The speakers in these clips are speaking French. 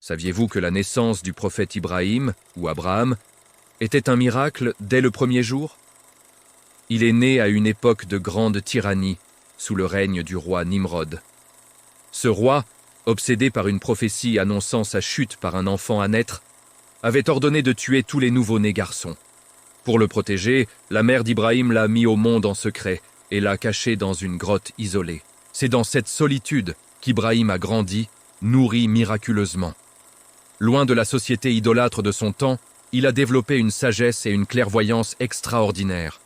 Saviez-vous que la naissance du prophète Ibrahim, ou Abraham, était un miracle dès le premier jour? Il est né à une époque de grande tyrannie, sous le règne du roi Nimrod. Ce roi, obsédé par une prophétie annonçant sa chute par un enfant à naître, avait ordonné de tuer tous les nouveau-nés garçons. Pour le protéger, la mère d'Ibrahim l'a mis au monde en secret et l'a caché dans une grotte isolée. C'est dans cette solitude qu'Ibrahim a grandi, nourri miraculeusement. Loin de la société idolâtre de son temps, il a développé une sagesse et une clairvoyance extraordinaires.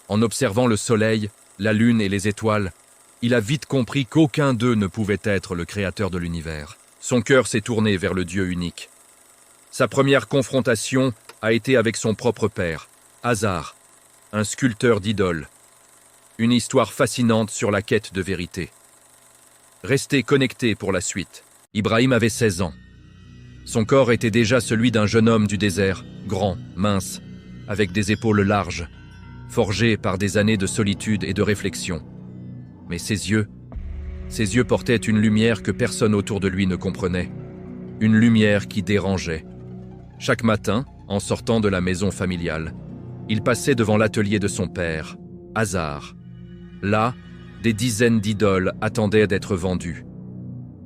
En observant le soleil, la lune et les étoiles, il a vite compris qu'aucun d'eux ne pouvait être le créateur de l'univers. Son cœur s'est tourné vers le Dieu unique. Sa première confrontation a été avec son propre père, Hazar, un sculpteur d'idoles. Une histoire fascinante sur la quête de vérité. Restez connectés pour la suite. Ibrahim avait 16 ans. Son corps était déjà celui d'un jeune homme du désert, grand, mince, avec des épaules larges, forgé par des années de solitude et de réflexion. Mais ses yeux portaient une lumière que personne autour de lui ne comprenait. Une lumière qui dérangeait. Chaque matin, en sortant de la maison familiale, il passait devant l'atelier de son père, Hazar. Là, des dizaines d'idoles attendaient d'être vendues.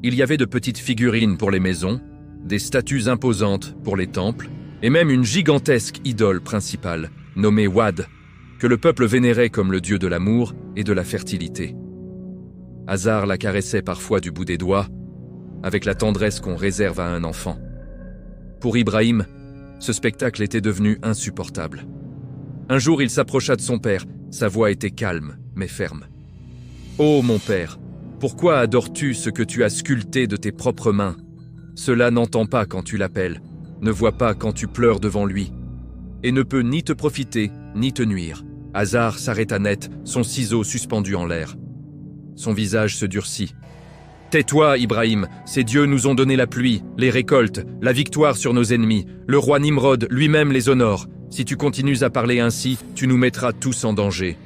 Il y avait de petites figurines pour les maisons, des statues imposantes pour les temples, et même une gigantesque idole principale, nommée Wad, que le peuple vénérait comme le dieu de l'amour et de la fertilité. Hazar la caressait parfois du bout des doigts, avec la tendresse qu'on réserve à un enfant. Pour Ibrahim, ce spectacle était devenu insupportable. Un jour, il s'approcha de son père. Sa voix était calme, mais ferme. « Oh, mon père, pourquoi adores-tu ce que tu as sculpté de tes propres mains? Cela n'entend pas quand tu l'appelles, ne voit pas quand tu pleures devant lui, et ne peut ni te profiter, ni te nuire. » Hazar s'arrêta net, son ciseau suspendu en l'air. Son visage se durcit. « Tais-toi, Ibrahim, ces dieux nous ont donné la pluie, les récoltes, la victoire sur nos ennemis. Le roi Nimrod lui-même les honore. Si tu continues à parler ainsi, tu nous mettras tous en danger. »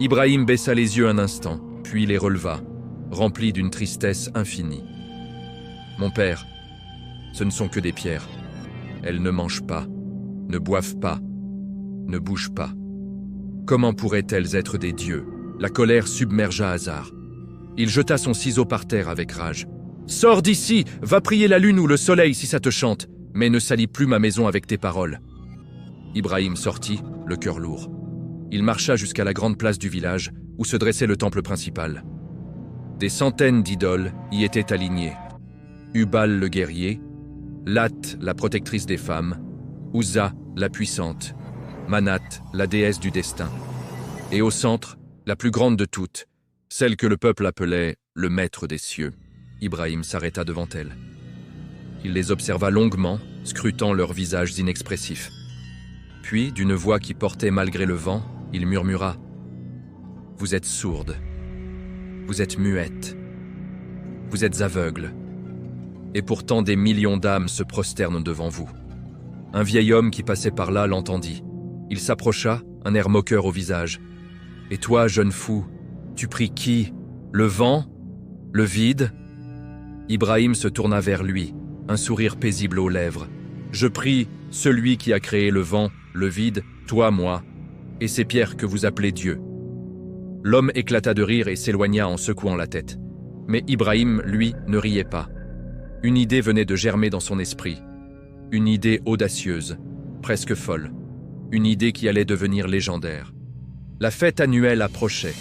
Ibrahim baissa les yeux un instant, puis les releva, rempli d'une tristesse infinie. « Mon père, ce ne sont que des pierres. Elles ne mangent pas, ne boivent pas, ne bougent pas. Comment pourraient-elles être des dieux ?» La colère submergea Hazar. Il jeta son ciseau par terre avec rage. « Sors d'ici, va prier la lune ou le soleil si ça te chante, mais ne salis plus ma maison avec tes paroles. » Ibrahim sortit, le cœur lourd. Il marcha jusqu'à la grande place du village, où se dressait le temple principal. Des centaines d'idoles y étaient alignées. Hubal le guerrier, Lat la protectrice des femmes, Uzza la puissante, Manat la déesse du destin. Et au centre, la plus grande de toutes, celle que le peuple appelait le maître des cieux. Ibrahim s'arrêta devant elle. Il les observa longuement, scrutant leurs visages inexpressifs. Puis, d'une voix qui portait malgré le vent, il murmura « Vous êtes sourde, vous êtes muette, vous êtes aveugle, et pourtant des millions d'âmes se prosternent devant vous. » Un vieil homme qui passait par là l'entendit. Il s'approcha, un air moqueur au visage. « Et toi, jeune fou, tu pries qui? Le vent? Le vide ?» Ibrahim se tourna vers lui, un sourire paisible aux lèvres. « Je prie celui qui a créé le vent, le vide, toi, moi, et ces pierres que vous appelez Dieu. » L'homme éclata de rire et s'éloigna en secouant la tête. Mais Ibrahim, lui, ne riait pas. Une idée venait de germer dans son esprit. Une idée audacieuse, presque folle. Une idée qui allait devenir légendaire. La fête annuelle approchait,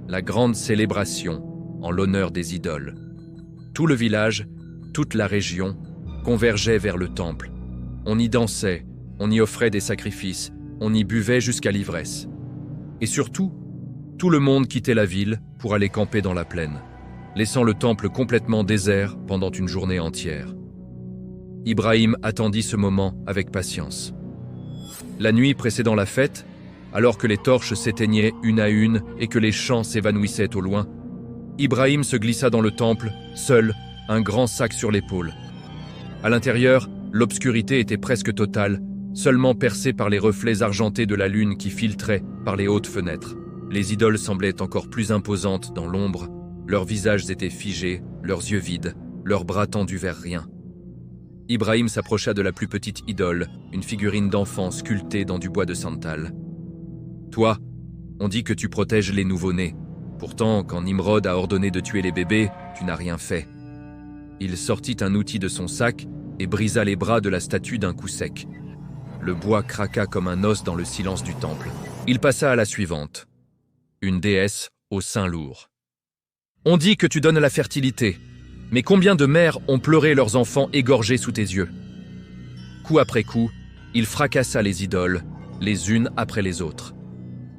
la grande célébration en l'honneur des idoles. Tout le village, toute la région, convergeait vers le temple. On y dansait, on y offrait des sacrifices, on y buvait jusqu'à l'ivresse. Et surtout, tout le monde quittait la ville pour aller camper dans la plaine, laissant le temple complètement désert pendant une journée entière. Ibrahim attendit ce moment avec patience. La nuit précédant la fête, alors que les torches s'éteignaient une à une et que les chants s'évanouissaient au loin, Ibrahim se glissa dans le temple, seul, un grand sac sur l'épaule. À l'intérieur, l'obscurité était presque totale, seulement percée par les reflets argentés de la lune qui filtraient par les hautes fenêtres. Les idoles semblaient encore plus imposantes dans l'ombre, leurs visages étaient figés, leurs yeux vides, leurs bras tendus vers rien. Ibrahim s'approcha de la plus petite idole, une figurine d'enfant sculptée dans du bois de santal. « Toi, on dit que tu protèges les nouveau-nés. Pourtant, quand Nimrod a ordonné de tuer les bébés, tu n'as rien fait. » Il sortit un outil de son sac et brisa les bras de la statue d'un coup sec. Le bois craqua comme un os dans le silence du temple. Il passa à la suivante. Une déesse au sein lourd. « On dit que tu donnes la fertilité. Mais combien de mères ont pleuré leurs enfants égorgés sous tes yeux ?» Coup après coup, il fracassa les idoles, les unes après les autres.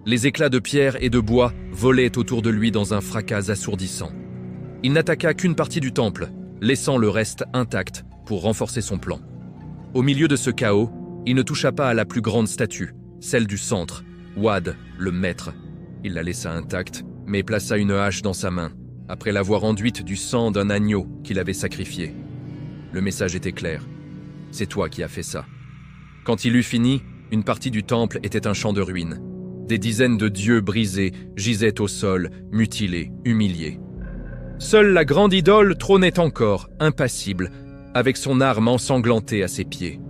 Les éclats de pierre et de bois volaient autour de lui dans un fracas assourdissant. Il n'attaqua qu'une partie du temple, laissant le reste intact pour renforcer son plan. Au milieu de ce chaos, il ne toucha pas à la plus grande statue, celle du centre, Wad, le maître. Il la laissa intacte, mais plaça une hache dans sa main, après l'avoir enduite du sang d'un agneau qu'il avait sacrifié. Le message était clair. C'est toi qui as fait ça. Quand il eut fini, une partie du temple était un champ de ruines. Des dizaines de dieux brisés gisaient au sol, mutilés, humiliés. Seule la grande idole trônait encore, impassible, avec son arme ensanglantée à ses pieds.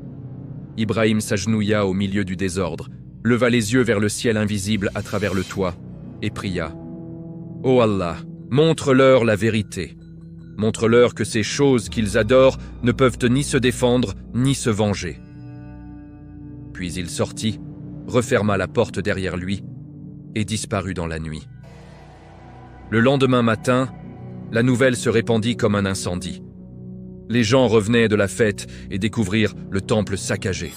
Ibrahim s'agenouilla au milieu du désordre, leva les yeux vers le ciel invisible à travers le toit, et pria. « Ô Allah, montre-leur la vérité. Montre-leur que ces choses qu'ils adorent ne peuvent ni se défendre, ni se venger. » Puis il sortit, referma la porte derrière lui et disparut dans la nuit. Le lendemain matin, la nouvelle se répandit comme un incendie. Les gens revenaient de la fête et découvrirent le temple saccagé.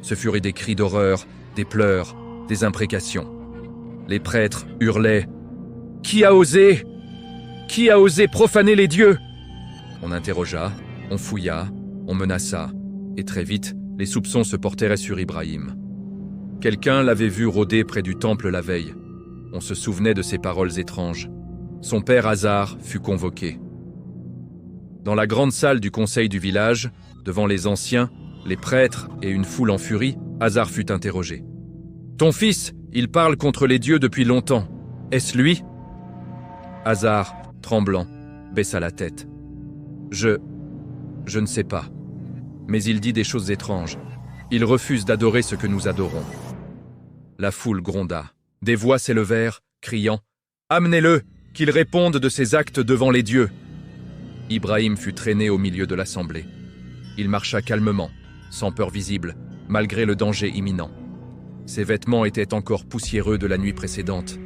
Ce furent des cris d'horreur, des pleurs, des imprécations. Les prêtres hurlaient « Qui a osé ? Qui a osé profaner les dieux ?» On interrogea, on fouilla, on menaça, et très vite, les soupçons se portèrent sur Ibrahim. Quelqu'un l'avait vu rôder près du temple la veille. On se souvenait de ses paroles étranges. Son père Hazar fut convoqué. Dans la grande salle du conseil du village, devant les anciens, les prêtres et une foule en furie, Hazar fut interrogé. « Ton fils, il parle contre les dieux depuis longtemps. Est-ce lui ?» Hazar, tremblant, baissa la tête. « Je ne sais pas. Mais il dit des choses étranges. Il refuse d'adorer ce que nous adorons. » La foule gronda. Des voix s'élevèrent, criant « Amenez-le, qu'il réponde de ses actes devant les dieux !» Ibrahim fut traîné au milieu de l'assemblée. Il marcha calmement, sans peur visible, malgré le danger imminent. Ses vêtements étaient encore poussiéreux de la nuit précédente.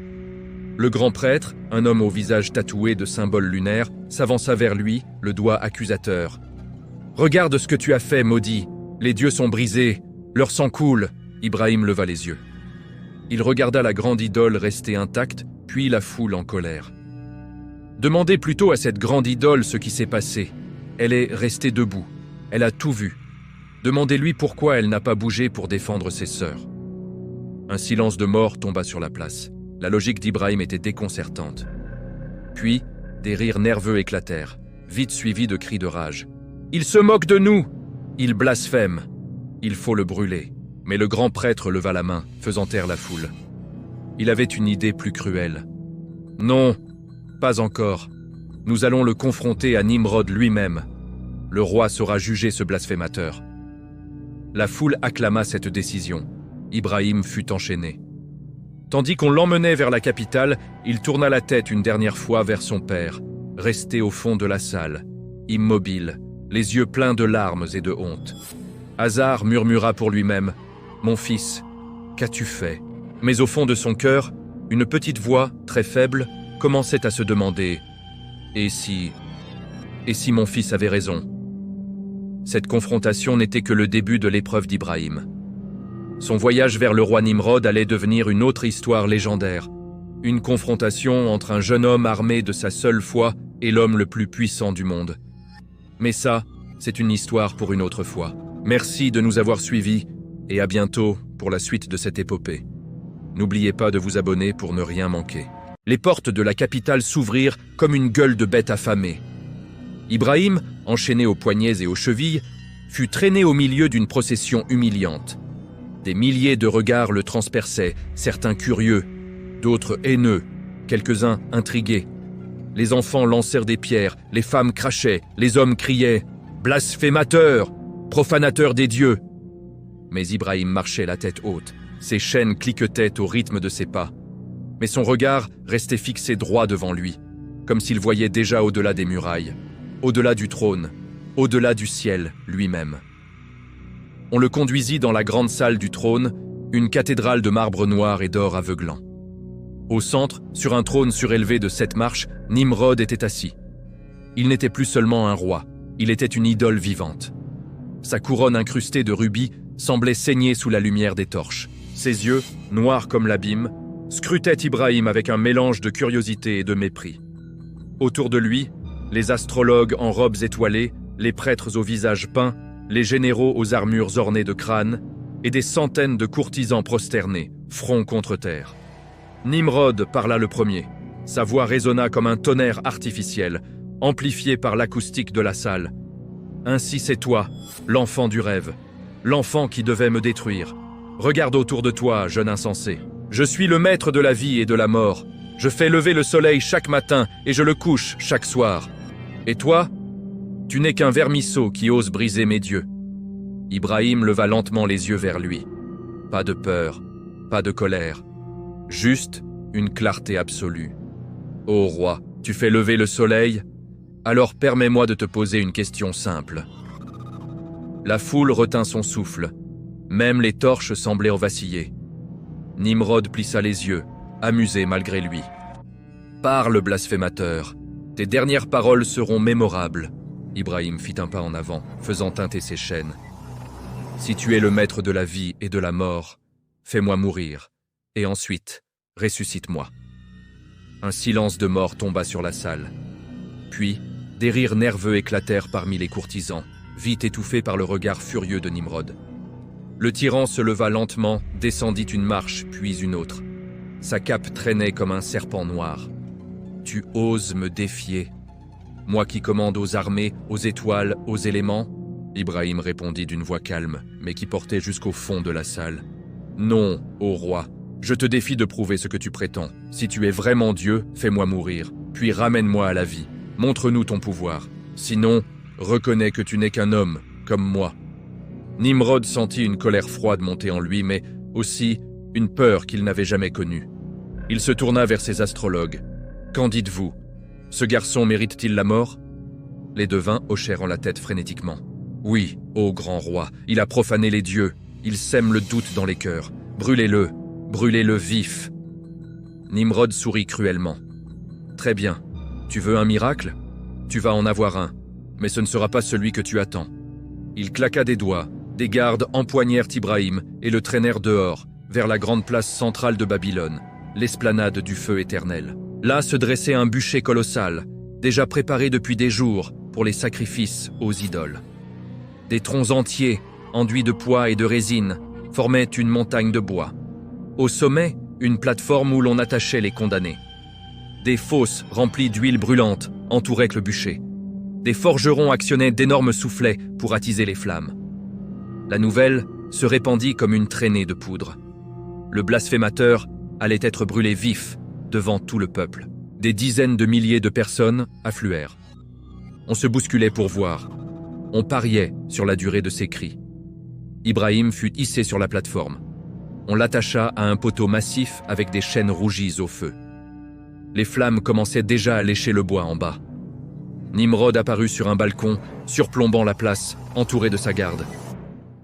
Le grand prêtre, un homme au visage tatoué de symboles lunaires, s'avança vers lui, le doigt accusateur. « Regarde ce que tu as fait, maudit. Les dieux sont brisés, leur sang coule. » Ibrahim leva les yeux. Il regarda la grande idole restée intacte, puis la foule en colère. Demandez plutôt à cette grande idole ce qui s'est passé. Elle est restée debout. Elle a tout vu. Demandez-lui pourquoi elle n'a pas bougé pour défendre ses sœurs. Un silence de mort tomba sur la place. La logique d'Ibrahim était déconcertante. Puis, des rires nerveux éclatèrent, vite suivis de cris de rage. « Il se moque de nous ! Il blasphème ! Il faut le brûler !» Mais le grand prêtre leva la main, faisant taire la foule. Il avait une idée plus cruelle. « Non, pas encore. Nous allons le confronter à Nimrod lui-même. Le roi saura juger ce blasphémateur. » La foule acclama cette décision. Ibrahim fut enchaîné. Tandis qu'on l'emmenait vers la capitale, il tourna la tête une dernière fois vers son père, resté au fond de la salle, immobile, les yeux pleins de larmes et de honte. Hazar murmura pour lui-même « Mon fils, qu'as-tu fait ?» Mais au fond de son cœur, une petite voix, très faible, commençait à se demander « Et si mon fils avait raison ?» Cette confrontation n'était que le début de l'épreuve d'Ibrahim. Son voyage vers le roi Nimrod allait devenir une autre histoire légendaire. Une confrontation entre un jeune homme armé de sa seule foi et l'homme le plus puissant du monde. Mais ça, c'est une histoire pour une autre fois. Merci de nous avoir suivis et à bientôt pour la suite de cette épopée. N'oubliez pas de vous abonner pour ne rien manquer. Les portes de la capitale s'ouvrirent comme une gueule de bête affamée. Ibrahim, enchaîné aux poignets et aux chevilles, fut traîné au milieu d'une procession humiliante. Des milliers de regards le transperçaient, certains curieux, d'autres haineux, quelques-uns intrigués. Les enfants lancèrent des pierres, les femmes crachaient, les hommes criaient « Blasphémateur ! profanateur des dieux !» Mais Ibrahim marchait la tête haute, ses chaînes cliquetaient au rythme de ses pas. Mais son regard restait fixé droit devant lui, comme s'il voyait déjà au-delà des murailles, au-delà du trône, au-delà du ciel lui-même. On le conduisit dans la grande salle du trône, une cathédrale de marbre noir et d'or aveuglant. Au centre, sur un trône surélevé de 7 marches, Nimrod était assis. Il n'était plus seulement un roi, il était une idole vivante. Sa couronne incrustée de rubis semblait saigner sous la lumière des torches. Ses yeux, noirs comme l'abîme, scrutaient Ibrahim avec un mélange de curiosité et de mépris. Autour de lui, les astrologues en robes étoilées, les prêtres au visage peint, les généraux aux armures ornées de crânes, et des centaines de courtisans prosternés, front contre terre. Nimrod parla le premier. Sa voix résonna comme un tonnerre artificiel, amplifié par l'acoustique de la salle. « Ainsi c'est toi, l'enfant du rêve, l'enfant qui devait me détruire. Regarde autour de toi, jeune insensé. Je suis le maître de la vie et de la mort. Je fais lever le soleil chaque matin et je le couche chaque soir. Et toi, tu n'es qu'un vermisseau qui ose briser mes dieux. » Ibrahim leva lentement les yeux vers lui. Pas de peur, pas de colère, juste une clarté absolue. « Ô roi, tu fais lever le soleil? Alors permets-moi de te poser une question simple. » La foule retint son souffle. Même les torches semblaient en vaciller. Nimrod plissa les yeux, amusé malgré lui. « Parle, blasphémateur. Tes dernières paroles seront mémorables. » Ibrahim fit un pas en avant, faisant tinter ses chaînes. « Si tu es le maître de la vie et de la mort, fais-moi mourir, et ensuite, ressuscite-moi. » Un silence de mort tomba sur la salle. Puis, des rires nerveux éclatèrent parmi les courtisans, vite étouffés par le regard furieux de Nimrod. Le tyran se leva lentement, descendit une marche, puis une autre. Sa cape traînait comme un serpent noir. « Tu oses me défier? Moi qui commande aux armées, aux étoiles, aux éléments ?» Ibrahim répondit d'une voix calme, mais qui portait jusqu'au fond de la salle. « Non, ô roi, je te défie de prouver ce que tu prétends. Si tu es vraiment Dieu, fais-moi mourir, puis ramène-moi à la vie. Montre-nous ton pouvoir. Sinon, reconnais que tu n'es qu'un homme, comme moi. » Nimrod sentit une colère froide monter en lui, mais aussi une peur qu'il n'avait jamais connue. Il se tourna vers ses astrologues. « Qu'en dites-vous? Ce garçon mérite-t-il la mort ?» Les devins hochèrent la tête frénétiquement. « Oui, ô grand roi, il a profané les dieux, il sème le doute dans les cœurs. Brûlez-le, brûlez-le vif. » Nimrod sourit cruellement. « Très bien, tu veux un miracle? Tu vas en avoir un, mais ce ne sera pas celui que tu attends. » Il claqua des doigts, des gardes empoignèrent Ibrahim et le traînèrent dehors, vers la grande place centrale de Babylone, l'esplanade du feu éternel. Là se dressait un bûcher colossal, déjà préparé depuis des jours pour les sacrifices aux idoles. Des troncs entiers, enduits de pois et de résine, formaient une montagne de bois. Au sommet, une plateforme où l'on attachait les condamnés. Des fosses remplies d'huile brûlante entouraient le bûcher. Des forgerons actionnaient d'énormes soufflets pour attiser les flammes. La nouvelle se répandit comme une traînée de poudre. Le blasphémateur allait être brûlé vif devant tout le peuple. Des dizaines de milliers de personnes affluèrent. On se bousculait pour voir. On pariait sur la durée de ses cris. Ibrahim fut hissé sur la plateforme. On l'attacha à un poteau massif avec des chaînes rougies au feu. Les flammes commençaient déjà à lécher le bois en bas. Nimrod apparut sur un balcon, surplombant la place, entouré de sa garde.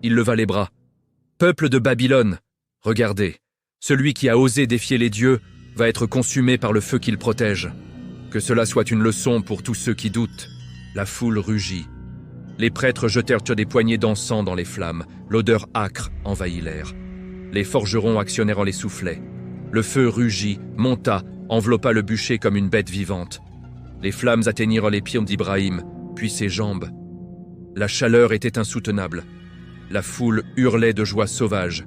Il leva les bras. « Peuple de Babylone, regardez, celui qui a osé défier les dieux va être consumé par le feu qu'il protège. Que cela soit une leçon pour tous ceux qui doutent. » La foule rugit. Les prêtres jetèrent des poignées d'encens dans les flammes. L'odeur âcre envahit l'air. Les forgerons actionnèrent les soufflets. Le feu rugit, monta, enveloppa le bûcher comme une bête vivante. Les flammes atteignirent les pieds d'Ibrahim, puis ses jambes. La chaleur était insoutenable. La foule hurlait de joie sauvage.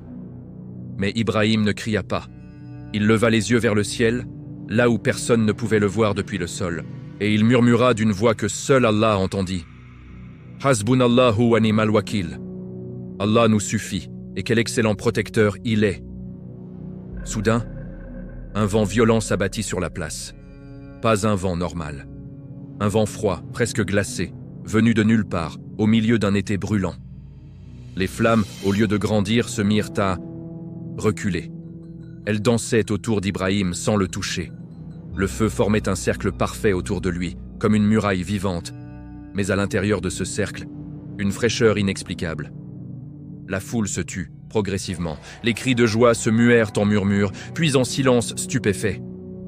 Mais Ibrahim ne cria pas. Il leva les yeux vers le ciel, là où personne ne pouvait le voir depuis le sol, et il murmura d'une voix que seul Allah entendit. « Hasbunallahu wa ni'mal wakil. Allah nous suffit, et quel excellent protecteur il est. » Soudain, un vent violent s'abattit sur la place. Pas un vent normal. Un vent froid, presque glacé, venu de nulle part, au milieu d'un été brûlant. Les flammes, au lieu de grandir, se mirent à reculer. Elles dansaient autour d'Ibrahim sans le toucher. Le feu formait un cercle parfait autour de lui, comme une muraille vivante. Mais à l'intérieur de ce cercle, une fraîcheur inexplicable. La foule se tut, progressivement. Les cris de joie se muèrent en murmures, puis en silence stupéfait.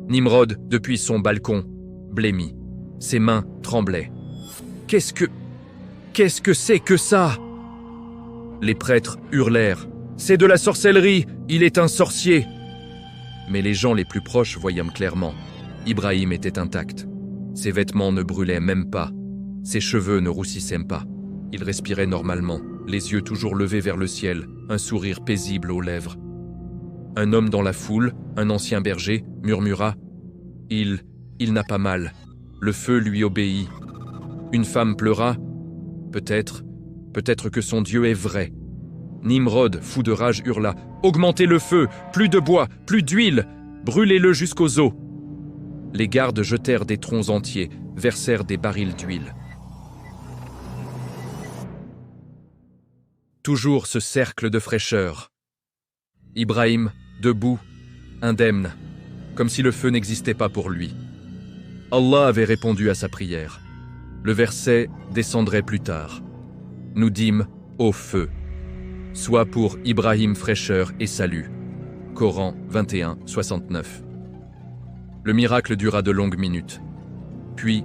Nimrod, depuis son balcon, blêmit. Ses mains tremblaient. Qu'est-ce que c'est que ça? Les prêtres hurlèrent. C'est de la sorcellerie, il est un sorcier. Mais les gens les plus proches voyaient clairement. Ibrahim était intact. Ses vêtements ne brûlaient même pas. Ses cheveux ne roussissaient pas. Il respirait normalement, les yeux toujours levés vers le ciel, un sourire paisible aux lèvres. Un homme dans la foule, un ancien berger, murmura « Il n'a pas mal. Le feu lui obéit. » Une femme pleura « Peut-être que son Dieu est vrai. » Nimrod, fou de rage, hurla « Augmentez le feu, plus de bois, plus d'huile, brûlez-le jusqu'aux os !» Les gardes jetèrent des troncs entiers, versèrent des barils d'huile. Toujours ce cercle de fraîcheur. Ibrahim, debout, indemne, comme si le feu n'existait pas pour lui. Allah avait répondu à sa prière. Le verset descendrait plus tard. Nous dîmes au feu, soit pour Ibrahim fraîcheur et salut. Coran 21, 69. Le miracle dura de longues minutes. Puis,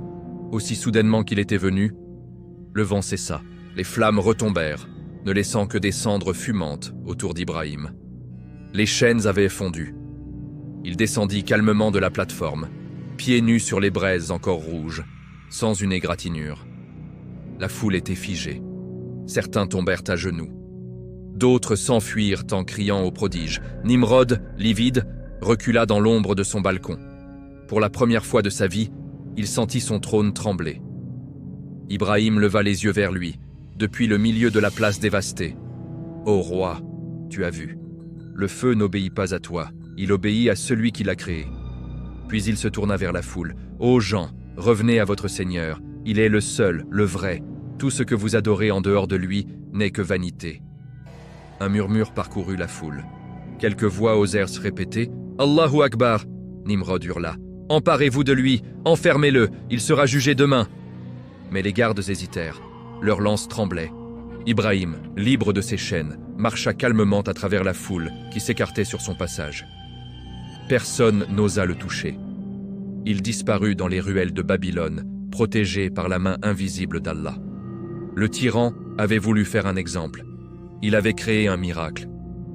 aussi soudainement qu'il était venu, le vent cessa. Les flammes retombèrent, ne laissant que des cendres fumantes autour d'Ibrahim. Les chaînes avaient fondu. Il descendit calmement de la plateforme, pieds nus sur les braises encore rouges, sans une égratignure. La foule était figée. Certains tombèrent à genoux. D'autres s'enfuirent en criant au prodige. Nimrod, livide, recula dans l'ombre de son balcon. Pour la première fois de sa vie, il sentit son trône trembler. Ibrahim leva les yeux vers lui, depuis le milieu de la place dévastée. « Ô roi, tu as vu, le feu n'obéit pas à toi, il obéit à celui qui l'a créé. » Puis il se tourna vers la foule. « Ô gens, revenez à votre Seigneur, il est le seul, le vrai. Tout ce que vous adorez en dehors de lui n'est que vanité. » Un murmure parcourut la foule. Quelques voix osèrent se répéter. « Allahu Akbar !» Nimrod hurla. « Emparez-vous de lui, enfermez-le, il sera jugé demain. » Mais les gardes hésitèrent. Leurs lances tremblaient. Ibrahim, libre de ses chaînes, marcha calmement à travers la foule qui s'écartait sur son passage. Personne n'osa le toucher. Il disparut dans les ruelles de Babylone, protégé par la main invisible d'Allah. Le tyran avait voulu faire un exemple. Il avait créé un miracle.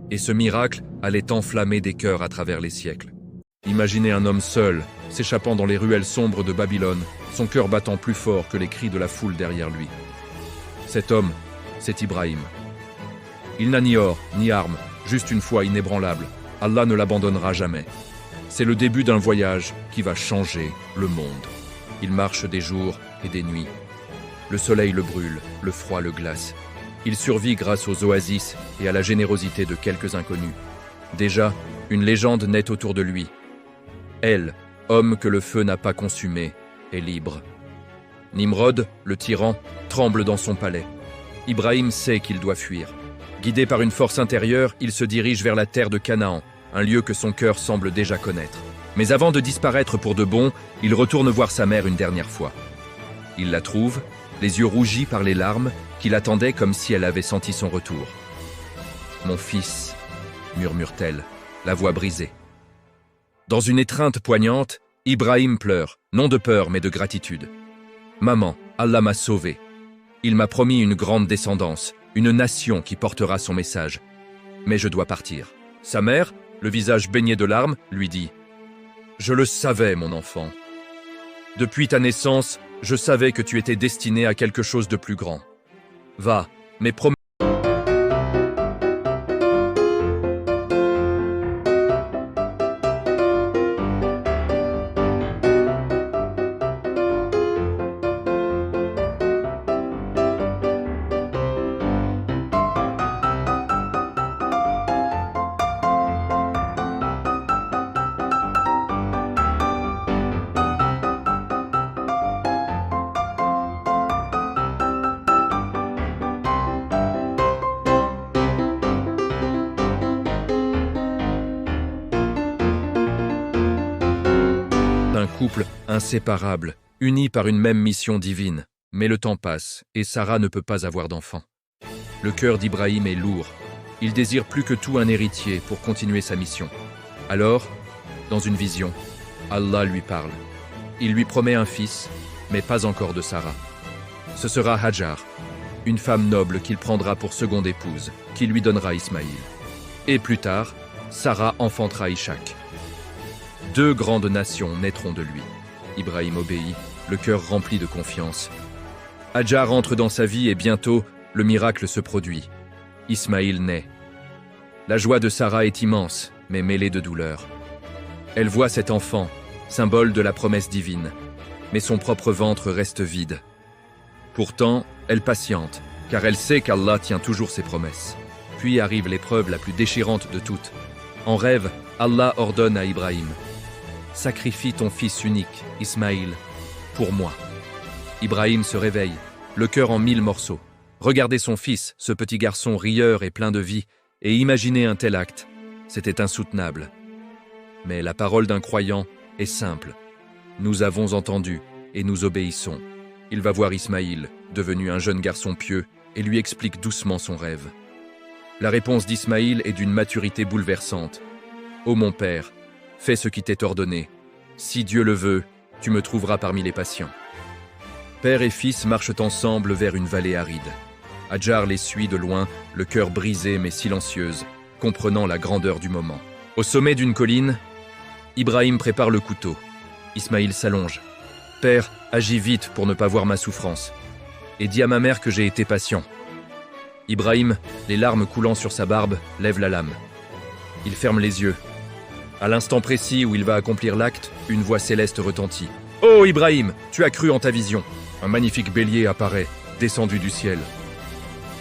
Et ce miracle allait enflammer des cœurs à travers les siècles. Imaginez un homme seul, s'échappant dans les ruelles sombres de Babylone, son cœur battant plus fort que les cris de la foule derrière lui. Cet homme, c'est Ibrahim. Il n'a ni or, ni armes, juste une foi inébranlable. Allah ne l'abandonnera jamais. C'est le début d'un voyage qui va changer le monde. Il marche des jours et des nuits. Le soleil le brûle, le froid le glace. Il survit grâce aux oasis et à la générosité de quelques inconnus. Déjà, une légende naît autour de lui. Elle, homme que le feu n'a pas consumé, est libre. Nimrod, le tyran, tremble dans son palais. Ibrahim sait qu'il doit fuir. Guidé par une force intérieure, il se dirige vers la terre de Canaan, un lieu que son cœur semble déjà connaître. Mais avant de disparaître pour de bon, il retourne voir sa mère une dernière fois. Il la trouve, les yeux rougis par les larmes, qui l'attendaient comme si elle avait senti son retour. « Mon fils », murmure-t-elle, la voix brisée. Dans une étreinte poignante, Ibrahim pleure, non de peur mais de gratitude. « Maman, Allah m'a sauvé. Il m'a promis une grande descendance, une nation qui portera son message. Mais je dois partir. » Sa mère, le visage baigné de larmes, lui dit « Je le savais, mon enfant. Depuis ta naissance, je savais que tu étais destiné à quelque chose de plus grand. Va, mais promets couple inséparable, uni par une même mission divine. Mais le temps passe et Sarah ne peut pas avoir d'enfant. Le cœur d'Ibrahim est lourd. Il désire plus que tout un héritier pour continuer sa mission. Alors, dans une vision, Allah lui parle. Il lui promet un fils, mais pas encore de Sarah. Ce sera Hajar, une femme noble qu'il prendra pour seconde épouse, qui lui donnera Ismaïl. Et plus tard, Sarah enfantera Ishaq. 2 grandes nations naîtront de lui. Ibrahim obéit, le cœur rempli de confiance. Hajar entre dans sa vie et bientôt, le miracle se produit. Ismaïl naît. La joie de Sarah est immense, mais mêlée de douleur. Elle voit cet enfant, symbole de la promesse divine, mais son propre ventre reste vide. Pourtant, elle patiente, car elle sait qu'Allah tient toujours ses promesses. Puis arrive l'épreuve la plus déchirante de toutes. En rêve, Allah ordonne à Ibrahim « Sacrifie ton fils unique, Ismaïl, pour moi. » Ibrahim se réveille, le cœur en 1000 morceaux. Regarder son fils, ce petit garçon rieur et plein de vie, et imaginer un tel acte, c'était insoutenable. Mais la parole d'un croyant est simple. Nous avons entendu et nous obéissons. Il va voir Ismaïl, devenu un jeune garçon pieux, et lui explique doucement son rêve. La réponse d'Ismaïl est d'une maturité bouleversante. « Ô mon père, fais ce qui t'est ordonné. Si Dieu le veut, tu me trouveras parmi les patients. » Père et fils marchent ensemble vers une vallée aride. Hajar les suit de loin, le cœur brisé mais silencieuse, comprenant la grandeur du moment. Au sommet d'une colline, Ibrahim prépare le couteau. Ismaïl s'allonge. « Père, agis vite pour ne pas voir ma souffrance. Et dis à ma mère que j'ai été patient. » Ibrahim, les larmes coulant sur sa barbe, lève la lame. Il ferme les yeux. À l'instant précis où il va accomplir l'acte, une voix céleste retentit. « Oh Ibrahim, tu as cru en ta vision. » Un magnifique bélier apparaît, descendu du ciel.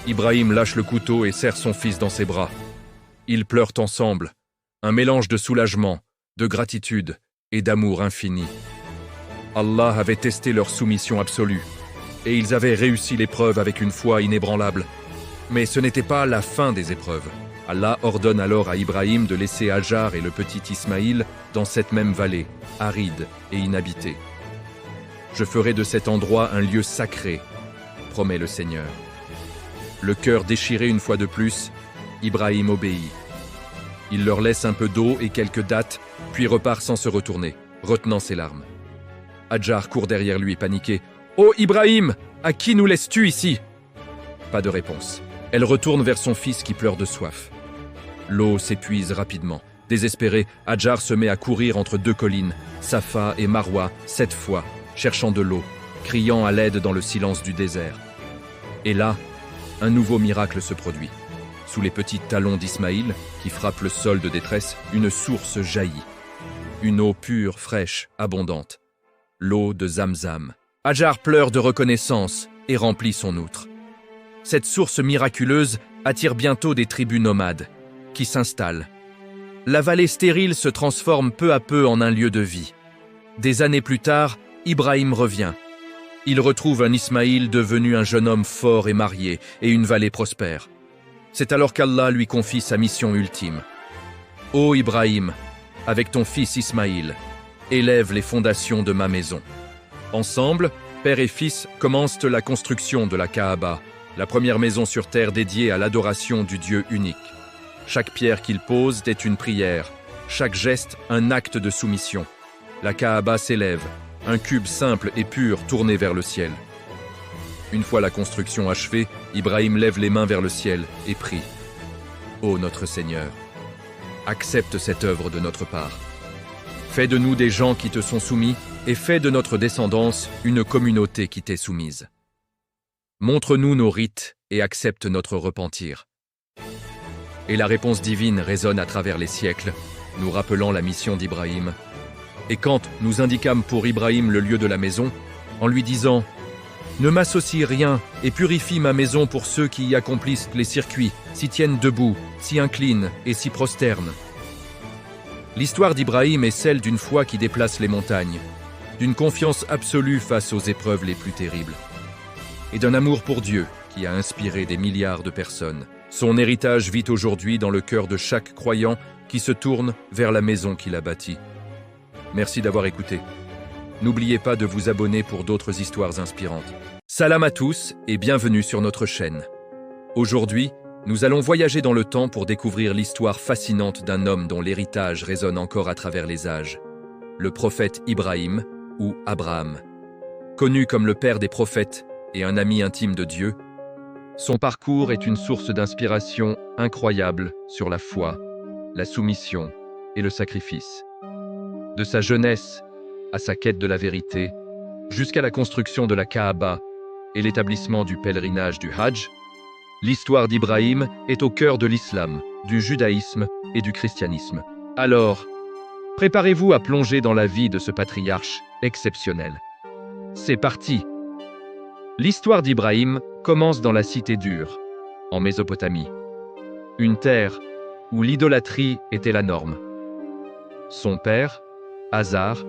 Ibrahim lâche le couteau et serre son fils dans ses bras. Ils pleurent ensemble, un mélange de soulagement, de gratitude et d'amour infini. Allah avait testé leur soumission absolue, et ils avaient réussi l'épreuve avec une foi inébranlable. Mais ce n'était pas la fin des épreuves. Allah ordonne alors à Ibrahim de laisser Hajar et le petit Ismaïl dans cette même vallée, aride et inhabitée. « Je ferai de cet endroit un lieu sacré, promet le Seigneur. » Le cœur déchiré une fois de plus, Ibrahim obéit. Il leur laisse un peu d'eau et quelques dattes, puis repart sans se retourner, retenant ses larmes. Hajar court derrière lui, paniqué. « Oh Ibrahim, à qui nous laisses-tu ici ?» Pas de réponse. Elle retourne vers son fils qui pleure de soif. L'eau s'épuise rapidement. Désespéré, Hajar se met à courir entre 2 collines, Safa et Marwa, 7 fois, cherchant de l'eau, criant à l'aide dans le silence du désert. Et là, un nouveau miracle se produit. Sous les petits talons d'Ismaïl, qui frappent le sol de détresse, une source jaillit. Une eau pure, fraîche, abondante. L'eau de Zamzam. Hajar pleure de reconnaissance et remplit son outre. Cette source miraculeuse attire bientôt des tribus nomades, qui s'installent. La vallée stérile se transforme peu à peu en un lieu de vie. Des années plus tard, Ibrahim revient. Il retrouve un Ismaïl devenu un jeune homme fort et marié, et une vallée prospère. C'est alors qu'Allah lui confie sa mission ultime. « Ô Ibrahim, avec ton fils Ismaïl, élève les fondations de ma maison. » Ensemble, père et fils commencent la construction de la Kaaba, la première maison sur terre dédiée à l'adoration du Dieu unique. Chaque pierre qu'ils posent est une prière, chaque geste un acte de soumission. La Kaaba s'élève, un cube simple et pur tourné vers le ciel. Une fois la construction achevée, Ibrahim lève les mains vers le ciel et prie. « Ô notre Seigneur, accepte cette œuvre de notre part. Fais de nous des gens qui te sont soumis et fais de notre descendance une communauté qui t'est soumise. Montre-nous nos rites et accepte notre repentir. » Et la réponse divine résonne à travers les siècles, nous rappelant la mission d'Ibrahim. Et quand nous indiquâmes pour Ibrahim le lieu de la maison, en lui disant « Ne m'associe rien et purifie ma maison pour ceux qui y accomplissent les circuits, s'y tiennent debout, s'y inclinent et s'y prosternent. » L'histoire d'Ibrahim est celle d'une foi qui déplace les montagnes, d'une confiance absolue face aux épreuves les plus terribles, et d'un amour pour Dieu qui a inspiré des milliards de personnes. Son héritage vit aujourd'hui dans le cœur de chaque croyant qui se tourne vers la maison qu'il a bâtie. Merci d'avoir écouté. n'oubliez pas de vous abonner pour d'autres histoires inspirantes. Salam à tous et bienvenue sur notre chaîne. Aujourd'hui, nous allons voyager dans le temps pour découvrir l'histoire fascinante d'un homme dont l'héritage résonne encore à travers les âges. Le prophète Ibrahim, ou Abraham. Connu comme le père des prophètes et un ami intime de Dieu, son parcours est une source d'inspiration incroyable sur la foi, la soumission et le sacrifice. De sa jeunesse à sa quête de la vérité, jusqu'à la construction de la Kaaba et l'établissement du pèlerinage du Hajj, l'histoire d'Ibrahim est au cœur de l'islam, du judaïsme et du christianisme. Alors, préparez-vous à plonger dans la vie de ce patriarche exceptionnel. C'est parti! L'histoire d'Ibrahim commence dans la cité d'Ur, en Mésopotamie. Une terre où l'idolâtrie était la norme. Son père, Azar,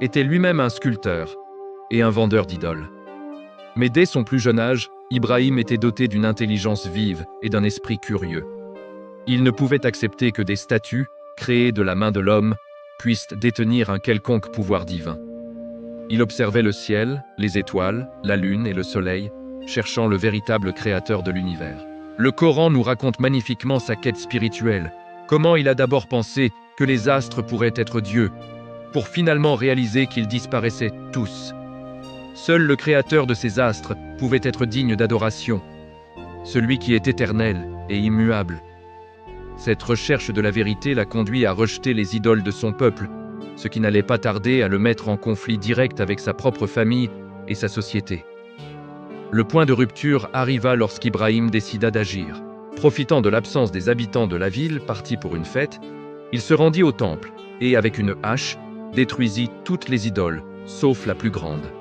était lui-même un sculpteur et un vendeur d'idoles. Mais dès son plus jeune âge, Ibrahim était doté d'une intelligence vive et d'un esprit curieux. Il ne pouvait accepter que des statues, créées de la main de l'homme, puissent détenir un quelconque pouvoir divin. Il observait le ciel, les étoiles, la lune et le soleil, cherchant le véritable créateur de l'univers. Le Coran nous raconte magnifiquement sa quête spirituelle, comment il a d'abord pensé que les astres pourraient être Dieu, pour finalement réaliser qu'ils disparaissaient tous. Seul le créateur de ces astres pouvait être digne d'adoration, celui qui est éternel et immuable. Cette recherche de la vérité l'a conduit à rejeter les idoles de son peuple, ce qui n'allait pas tarder à le mettre en conflit direct avec sa propre famille et sa société. Le point de rupture arriva lorsqu'Ibrahim décida d'agir. Profitant de l'absence des habitants de la ville partis pour une fête, il se rendit au temple et, avec une hache, détruisit toutes les idoles, sauf la plus grande.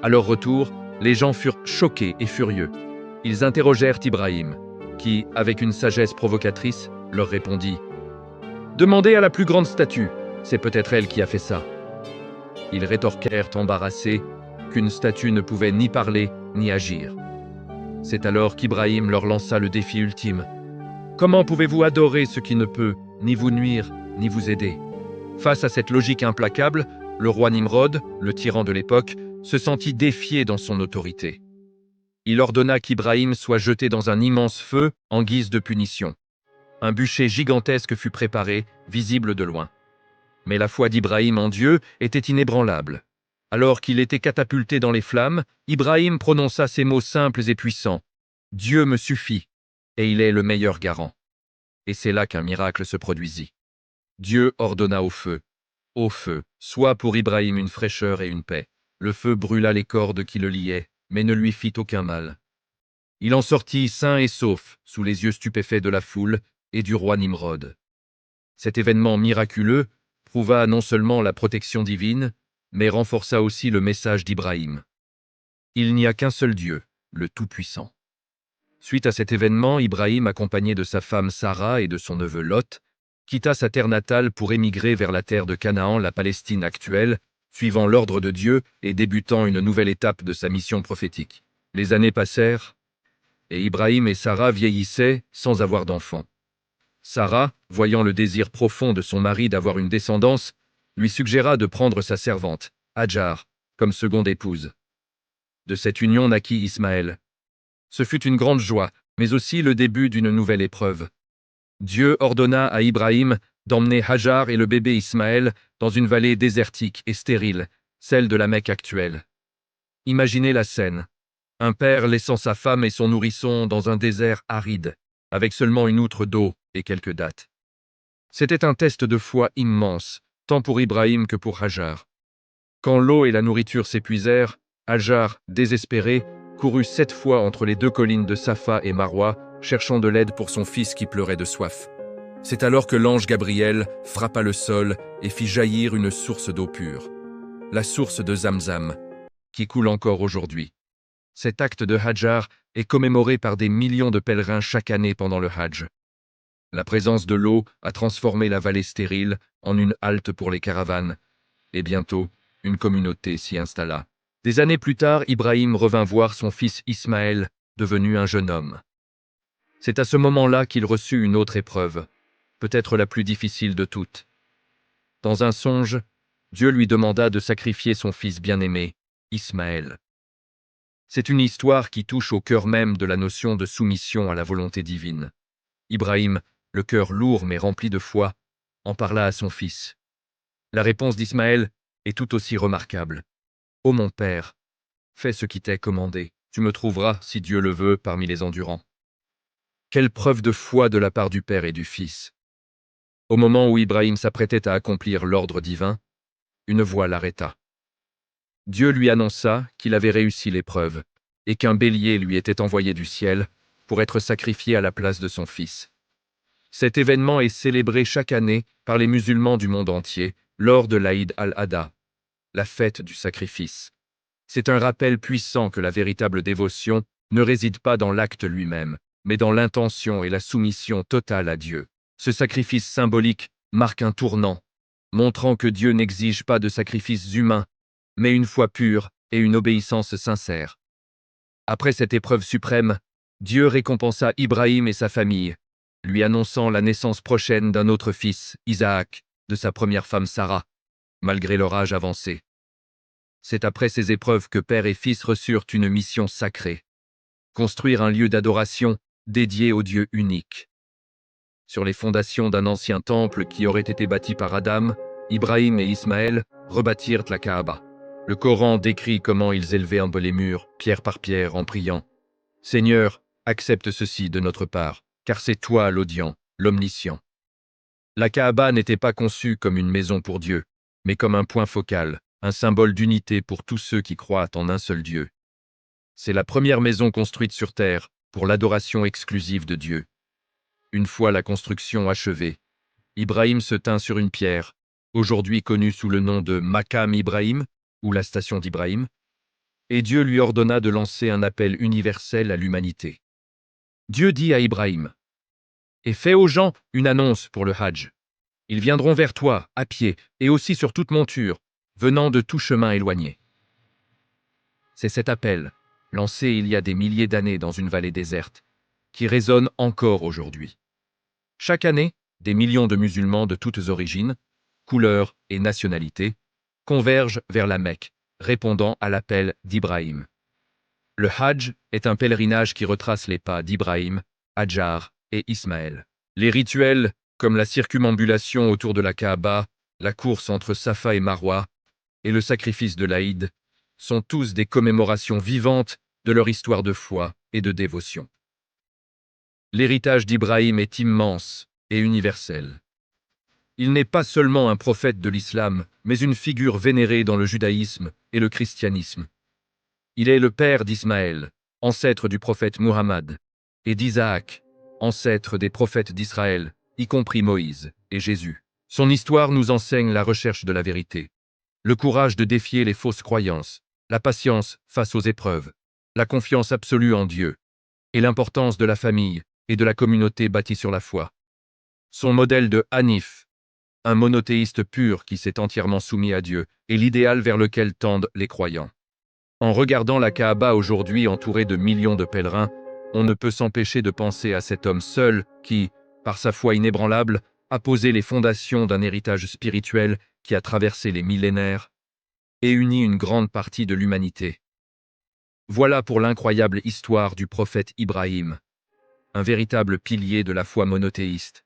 À leur retour, les gens furent choqués et furieux. Ils interrogèrent Ibrahim, qui, avec une sagesse provocatrice, leur répondit « Demandez à la plus grande statue, c'est peut-être elle qui a fait ça. » Ils rétorquèrent embarrassés qu'une statue ne pouvait ni parler ni agir. C'est alors qu'Ibrahim leur lança le défi ultime. « Comment pouvez-vous adorer ce qui ne peut ni vous nuire ni vous aider ?» Face à cette logique implacable, le roi Nimrod, le tyran de l'époque, se sentit défié dans son autorité. Il ordonna qu'Ibrahim soit jeté dans un immense feu en guise de punition. Un bûcher gigantesque fut préparé, visible de loin. Mais la foi d'Ibrahim en Dieu était inébranlable. Alors qu'il était catapulté dans les flammes, Ibrahim prononça ces mots simples et puissants. « Dieu me suffit, et il est le meilleur garant. » Et c'est là qu'un miracle se produisit. Dieu ordonna au feu, soit pour Ibrahim une fraîcheur et une paix. Le feu brûla les cordes qui le liaient, mais ne lui fit aucun mal. Il en sortit sain et sauf, sous les yeux stupéfaits de la foule et du roi Nimrod. Cet événement miraculeux prouva non seulement la protection divine, mais renforça aussi le message d'Ibrahim. Il n'y a qu'un seul Dieu, le Tout-Puissant. Suite à cet événement, Ibrahim, accompagné de sa femme Sarah et de son neveu Lot, quitta sa terre natale pour émigrer vers la terre de Canaan, la Palestine actuelle, suivant l'ordre de Dieu et débutant une nouvelle étape de sa mission prophétique. Les années passèrent, et Ibrahim et Sarah vieillissaient sans avoir d'enfants. Sarah, voyant le désir profond de son mari d'avoir une descendance, lui suggéra de prendre sa servante, Hajar, comme seconde épouse. De cette union naquit Ismaël. Ce fut une grande joie, mais aussi le début d'une nouvelle épreuve. Dieu ordonna à Ibrahim d'emmener Hajar et le bébé Ismaël dans une vallée désertique et stérile, celle de la Mecque actuelle. Imaginez la scène. Un père laissant sa femme et son nourrisson dans un désert aride, avec seulement une outre d'eau et quelques dattes. C'était un test de foi immense, tant pour Ibrahim que pour Hajar. Quand l'eau et la nourriture s'épuisèrent, Hajar, désespéré, courut 7 fois entre les 2 collines de Safa et Marwa, cherchant de l'aide pour son fils qui pleurait de soif. C'est alors que l'ange Gabriel frappa le sol et fit jaillir une source d'eau pure, la source de Zamzam, qui coule encore aujourd'hui. Cet acte de Hajar est commémoré par des millions de pèlerins chaque année pendant le Hajj. La présence de l'eau a transformé la vallée stérile en une halte pour les caravanes, et bientôt, une communauté s'y installa. Des années plus tard, Ibrahim revint voir son fils Ismaël, devenu un jeune homme. C'est à ce moment-là qu'il reçut une autre épreuve, peut-être la plus difficile de toutes. Dans un songe, Dieu lui demanda de sacrifier son fils bien-aimé, Ismaël. C'est une histoire qui touche au cœur même de la notion de soumission à la volonté divine. Ibrahim, le cœur lourd mais rempli de foi, en parla à son fils. La réponse d'Ismaël est tout aussi remarquable. « Ô mon père, fais ce qui t'est commandé. Tu me trouveras, si Dieu le veut, parmi les endurants. » Quelle preuve de foi de la part du père et du fils. Au moment où Ibrahim s'apprêtait à accomplir l'ordre divin, une voix l'arrêta. Dieu lui annonça qu'il avait réussi l'épreuve et qu'un bélier lui était envoyé du ciel pour être sacrifié à la place de son fils. Cet événement est célébré chaque année par les musulmans du monde entier lors de l'Aïd al-Adha, la fête du sacrifice. C'est un rappel puissant que la véritable dévotion ne réside pas dans l'acte lui-même, mais dans l'intention et la soumission totale à Dieu. Ce sacrifice symbolique marque un tournant, montrant que Dieu n'exige pas de sacrifices humains, mais une foi pure et une obéissance sincère. Après cette épreuve suprême, Dieu récompensa Ibrahim et sa famille, lui annonçant la naissance prochaine d'un autre fils, Isaac, de sa première femme Sarah, malgré leur âge avancé. C'est après ces épreuves que père et fils reçurent une mission sacrée: construire un lieu d'adoration dédié au Dieu unique. Sur les fondations d'un ancien temple qui aurait été bâti par Adam, Ibrahim et Ismaël rebâtirent la Kaaba. Le Coran décrit comment ils élevaient un peu les murs, pierre par pierre, en priant. « Seigneur, accepte ceci de notre part, car c'est toi l'audient, l'omniscient. » La Kaaba n'était pas conçue comme une maison pour Dieu, mais comme un point focal, un symbole d'unité pour tous ceux qui croient en un seul Dieu. C'est la première maison construite sur terre pour l'adoration exclusive de Dieu. Une fois la construction achevée, Ibrahim se tint sur une pierre, aujourd'hui connue sous le nom de Maqam Ibrahim, ou la station d'Ibrahim, et Dieu lui ordonna de lancer un appel universel à l'humanité. Dieu dit à Ibrahim: « Et fais aux gens une annonce pour le Hajj. Ils viendront vers toi, à pied, et aussi sur toute monture, venant de tout chemin éloigné. » C'est cet appel, lancé il y a des milliers d'années dans une vallée déserte, qui résonne encore aujourd'hui. Chaque année, des millions de musulmans de toutes origines, couleurs et nationalités convergent vers la Mecque, répondant à l'appel d'Ibrahim. Le Hajj est un pèlerinage qui retrace les pas d'Ibrahim, Hadjar et Ismaël. Les rituels, comme la circumambulation autour de la Kaaba, la course entre Safa et Marwa, et le sacrifice de l'Aïd, sont tous des commémorations vivantes de leur histoire de foi et de dévotion. L'héritage d'Ibrahim est immense et universel. Il n'est pas seulement un prophète de l'islam, mais une figure vénérée dans le judaïsme et le christianisme. Il est le père d'Ismaël, ancêtre du prophète Muhammad, et d'Isaac, ancêtre des prophètes d'Israël, y compris Moïse et Jésus. Son histoire nous enseigne la recherche de la vérité, le courage de défier les fausses croyances, la patience face aux épreuves, la confiance absolue en Dieu, et l'importance de la famille et de la communauté bâtie sur la foi. Son modèle de Hanif, un monothéiste pur qui s'est entièrement soumis à Dieu, est l'idéal vers lequel tendent les croyants. En regardant la Kaaba aujourd'hui entourée de millions de pèlerins, on ne peut s'empêcher de penser à cet homme seul qui, par sa foi inébranlable, a posé les fondations d'un héritage spirituel qui a traversé les millénaires et uni une grande partie de l'humanité. Voilà pour l'incroyable histoire du prophète Ibrahim, un véritable pilier de la foi monothéiste.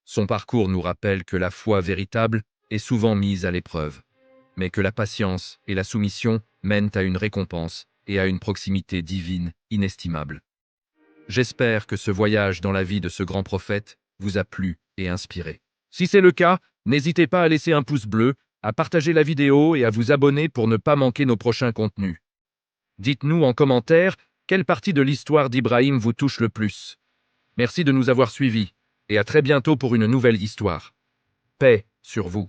Son parcours nous rappelle que la foi véritable est souvent mise à l'épreuve, mais que la patience et la soumission mènent à une récompense et à une proximité divine inestimable. J'espère que ce voyage dans la vie de ce grand prophète vous a plu et inspiré. Si c'est le cas, n'hésitez pas à laisser un pouce bleu, à partager la vidéo et à vous abonner pour ne pas manquer nos prochains contenus. Dites-nous en commentaire quelle partie de l'histoire d'Ibrahim vous touche le plus. Merci de nous avoir suivis, et à très bientôt pour une nouvelle histoire. Paix sur vous.